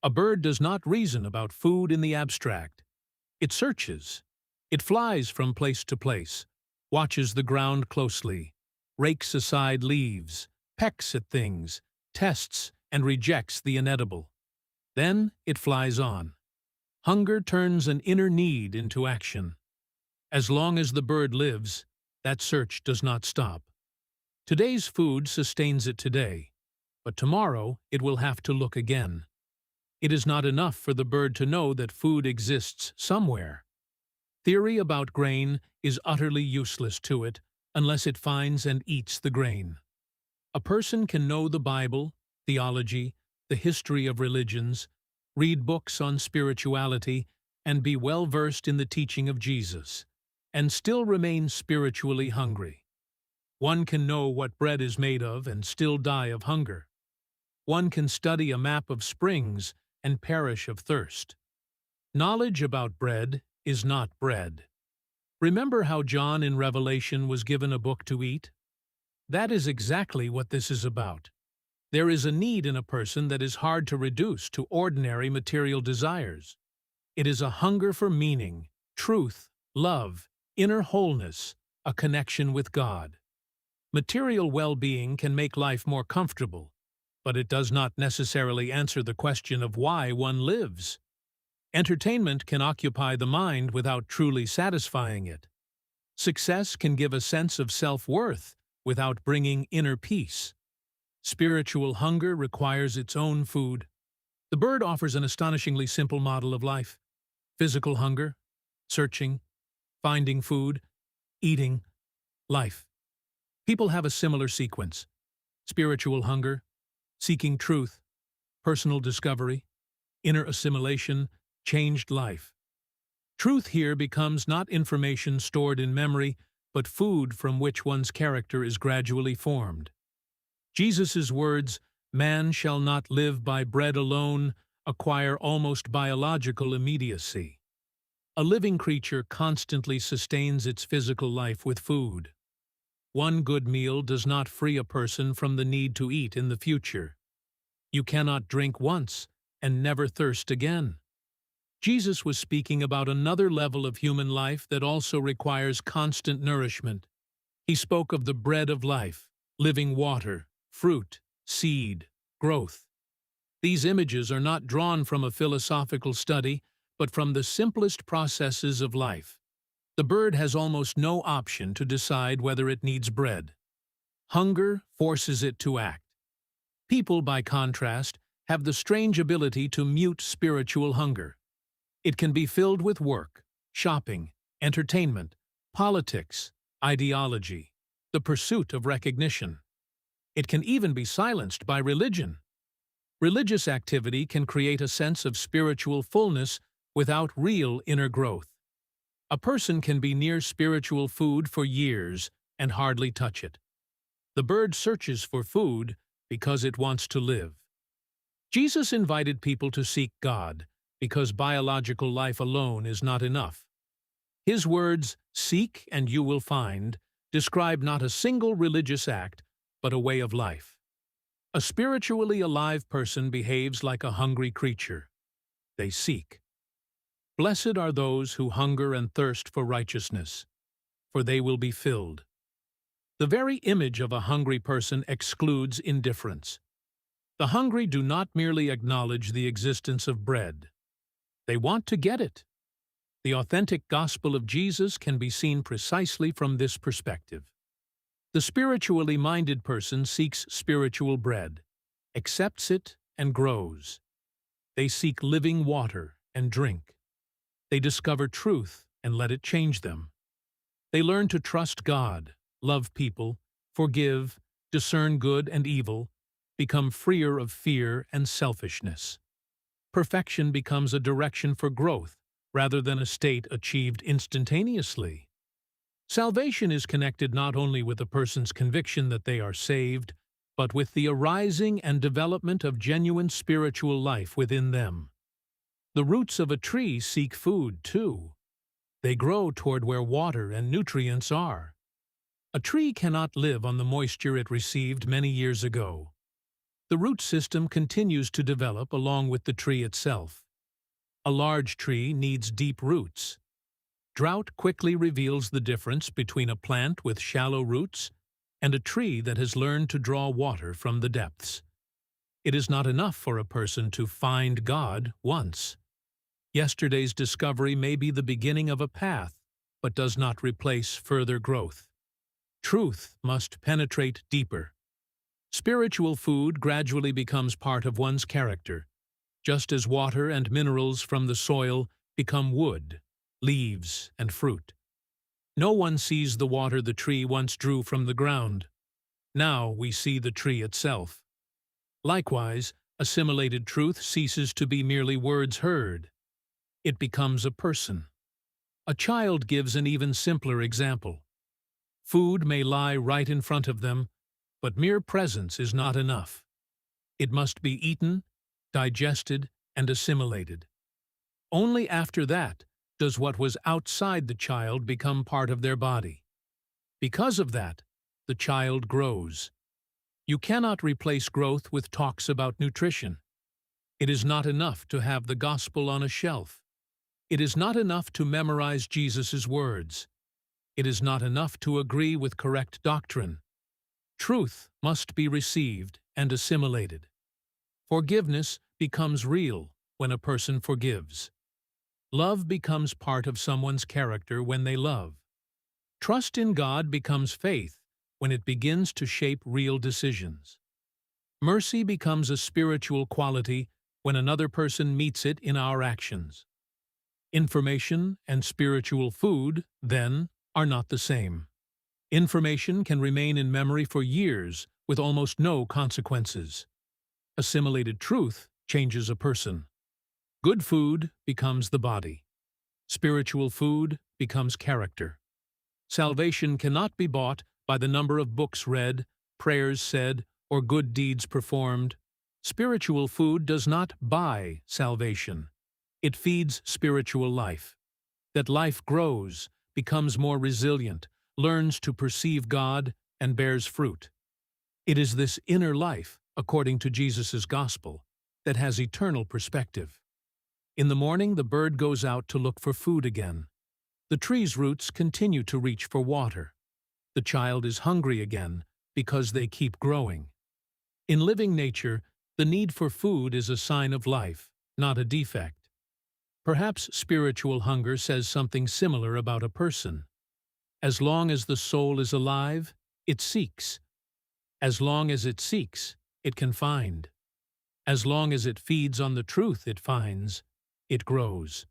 A bird does not reason about food in the abstract. It searches. It flies from place to place, watches the ground closely, rakes aside leaves, pecks at things, tests and rejects the inedible. Then it flies on. Hunger turns an inner need into action. As long as the bird lives, that search does not stop. Today's food sustains it today, but tomorrow it will have to look again. It is not enough for the bird to know that food exists somewhere. Theory about grain is utterly useless to it unless it finds and eats the grain. A person can know the Bible, theology, the history of religions, read books on spirituality, and be well versed in the teaching of Jesus, and still remain spiritually hungry. One can know what bread is made of and still die of hunger. One can study a map of springs and perish of thirst. Knowledge about bread is not bread. Remember how John in Revelation was given a book to eat? That is exactly what this is about. There is a need in a person that is hard to reduce to ordinary material desires. It is a hunger for meaning, truth, love, inner wholeness, a connection with God. Material well-being can make life more comfortable, but it does not necessarily answer the question of why one lives. Entertainment can occupy the mind without truly satisfying it. Success can give a sense of self-worth without bringing inner peace. Spiritual hunger requires its own food. The bird offers an astonishingly simple model of life. Physical hunger, searching, finding food, eating, life. People have a similar sequence. Spiritual hunger, seeking truth, personal discovery, inner assimilation, changed life. Truth here becomes not information stored in memory, but food from which one's character is gradually formed. Jesus' words, "Man shall not live by bread alone," acquire almost biological immediacy. A living creature constantly sustains its physical life with food. One good meal does not free a person from the need to eat in the future. You cannot drink once and never thirst again. Jesus was speaking about another level of human life that also requires constant nourishment. He spoke of the bread of life, living water, fruit, seed, growth. These images are not drawn from a philosophical study, but from the simplest processes of life. The bird has almost no option to decide whether it needs bread. Hunger forces it to act. People, by contrast, have the strange ability to mute spiritual hunger. It can be filled with work, shopping, entertainment, politics, ideology, the pursuit of recognition. It can even be silenced by religion. Religious activity can create a sense of spiritual fullness without real inner growth. A person can be near spiritual food for years and hardly touch it. The bird searches for food because it wants to live. Jesus invited people to seek God because biological life alone is not enough. His words, "Seek and you will find," describe not a single religious act, but a way of life. A spiritually alive person behaves like a hungry creature. They seek. Blessed are those who hunger and thirst for righteousness, for they will be filled. The very image of a hungry person excludes indifference. The hungry do not merely acknowledge the existence of bread. They want to get it. The authentic gospel of Jesus can be seen precisely from this perspective. The spiritually minded person seeks spiritual bread, accepts it, and grows. They seek living water and drink. They discover truth and let it change them. They learn to trust God, love people, forgive, discern good and evil, become freer of fear and selfishness. Perfection becomes a direction for growth rather than a state achieved instantaneously. Salvation is connected not only with a person's conviction that they are saved, but with the arising and development of genuine spiritual life within them. The roots of a tree seek food, too. They grow toward where water and nutrients are. A tree cannot live on the moisture it received many years ago. The root system continues to develop along with the tree itself. A large tree needs deep roots. Drought quickly reveals the difference between a plant with shallow roots and a tree that has learned to draw water from the depths. It is not enough for a person to find God once. Yesterday's discovery may be the beginning of a path, but does not replace further growth. Truth must penetrate deeper. Spiritual food gradually becomes part of one's character, just as water and minerals from the soil become wood, leaves, and fruit. No one sees the water the tree once drew from the ground. Now we see the tree itself. Likewise, assimilated truth ceases to be merely words heard. It becomes a person. A child gives an even simpler example. Food may lie right in front of them, but mere presence is not enough. It must be eaten, digested, and assimilated. Only after that does what was outside the child become part of their body. Because of that, the child grows. You cannot replace growth with talks about nutrition. It is not enough to have the gospel on a shelf. It is not enough to memorize Jesus' words. It is not enough to agree with correct doctrine. Truth must be received and assimilated. Forgiveness becomes real when a person forgives. Love becomes part of someone's character when they love. Trust in God becomes faith when it begins to shape real decisions. Mercy becomes a spiritual quality when another person meets it in our actions. Information and spiritual food, then, are not the same. Information can remain in memory for years with almost no consequences. Assimilated truth changes a person. Good food becomes the body. Spiritual food becomes character. Salvation cannot be bought by the number of books read, prayers said, or good deeds performed. Spiritual food does not buy salvation. It feeds spiritual life. That life grows, becomes more resilient, learns to perceive God, and bears fruit. It is this inner life, according to Jesus' gospel, that has eternal perspective. In the morning, the bird goes out to look for food again. The tree's roots continue to reach for water. The child is hungry again because they keep growing. In living nature, the need for food is a sign of life, not a defect. Perhaps spiritual hunger says something similar about a person. As long as the soul is alive, it seeks. As long as it seeks, it can find. As long as it feeds on the truth it finds, it grows.